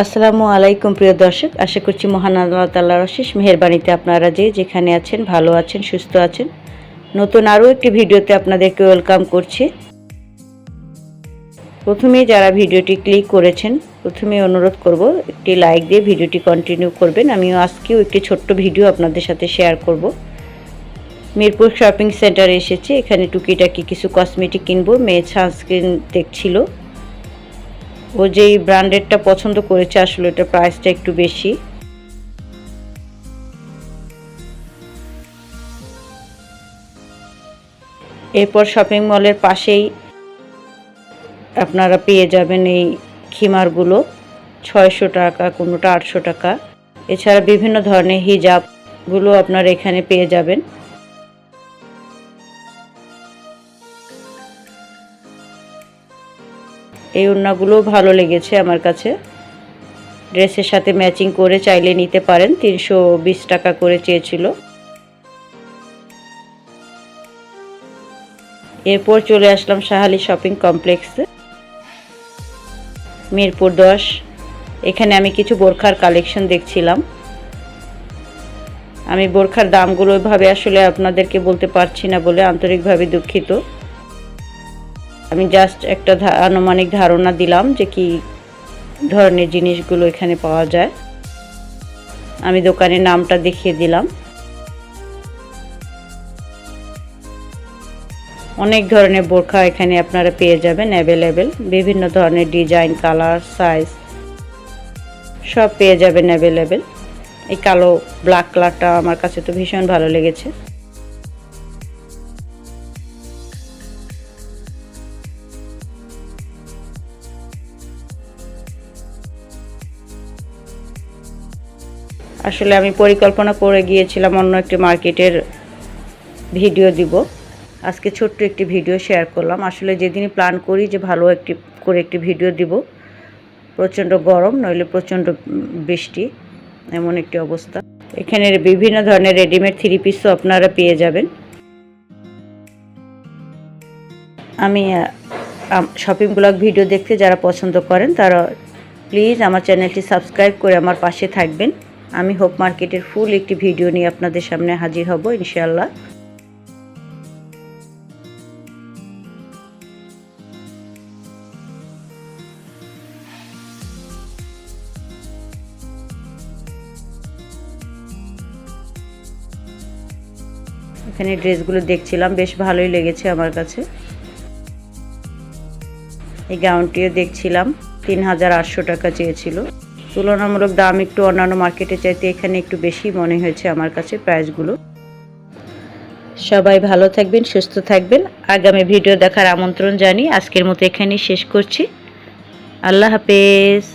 আসসালামু আলাইকুম প্রিয় দর্শক, আশা করছি মহান আল্লাহ তাআলার অশেষ মেহেরবানিতে আপনারা যেখানে আছেন ভালো আছেন, সুস্থ আছেন। নতুন আরও একটি ভিডিওতে আপনাদেরকে ওয়েলকাম করছি। প্রথমেই যারা ভিডিওটি ক্লিক করেছেন, প্রথমেই অনুরোধ করব একটি লাইক দিয়ে ভিডিওটি কন্টিনিউ করবেন। আমিও আজকেও একটি ছোট্ট ভিডিও আপনাদের সাথে শেয়ার করব। মিরপুর শপিং সেন্টারে এসেছি, এখানে টুকিটাকি কিছু কসমেটিক কিনবো। মেয়ে সানস্ক্রিন দেখছিল, ও যেই ব্র্যান্ডেরটা পছন্দ করেছে, আসলে এটা প্রাইসটা একটু বেশি। এরপর শপিং মলের পাশেই আপনারা পেয়ে যাবেন এই খিমারগুলো 600 টাকা, কোনোটা 800 টাকা। এছাড়া বিভিন্ন ধরনের হিজাবগুলো আপনারা এখানে পেয়ে যাবেন। এই ওড়নাগুলো ভালো লেগেছে আমার কাছে, ড্রেসের সাথে ম্যাচিং করে চাইলে নিতে পারেন। 320 টাকা করে চেয়েছিল। এরপর চলে আসলাম শাহালি শপিং কমপ্লেক্সে, মিরপুর 10। এখানে আমি কিছু বোরখার কালেকশন দেখছিলাম। আমি বোরখার দামগুলো ওইভাবে আসলে আপনাদেরকে বলতে পারছি না বলে আন্তরিকভাবে দুঃখিত। আমি জাস্ট একটা আনুমানিক ধারণা দিলাম যে কি ধরনের জিনিসগুলো এখানে পাওয়া যায়। আমি দোকানের নামটা দেখিয়ে দিলাম। অনেক ধরনের বোরখা এখানে আপনারা পেয়ে যাবেন অ্যাভেলেবেল। বিভিন্ন ধরনের ডিজাইন, কালার, সাইজ সব পেয়ে যাবেন অ্যাভেলেবেল। এই কালো ব্ল্যাক কালারটা আমার কাছে তো ভীষণ ভালো লেগেছে। আসলে আমি পরিকল্পনা করে গিয়েছিলাম অন্য একটি মার্কেটের ভিডিও দিব, আজকে ছোট্ট একটি ভিডিও শেয়ার করলাম। আসলে যেদিনই প্ল্যান করি যে ভালো একটি ভিডিও দিব, প্রচণ্ড গরম নইলে প্রচণ্ড বৃষ্টি, এমন একটি অবস্থা। এখানে বিভিন্ন ধরনের রেডিমেড 3 পিসও আপনারা পেয়ে যাবেন। আমি শপিং ব্লগ ভিডিও দেখতে যারা পছন্দ করেন তারা প্লিজ আমার চ্যানেলটি সাবস্ক্রাইব করে আমার পাশে থাকবেন। আমি হোপ মার্কেটের ফুল একটি ভিডিও নিয়ে আপনাদের সামনে হাজির হব ইনশাআল্লাহ। এখানে ড্রেসগুলো দেখছিলাম, বেশ ভালোই লেগেছে আমার কাছে। এই গাউনটিও দেখছিলাম, 3800 টাকা চেয়েছিল। তুলনামূলক দাম একটু অন্যান্য মার্কেটে চাইতে এখানে একটু বেশি মনে হয়েছে আমার কাছে প্রাইসগুলো। সবাই ভালো থাকবেন, সুস্থ থাকবেন। আগামী ভিডিও দেখার আমন্ত্রণ জানিয়ে আজকের মতো এখানেই শেষ করছি। আল্লাহ হাফেজ।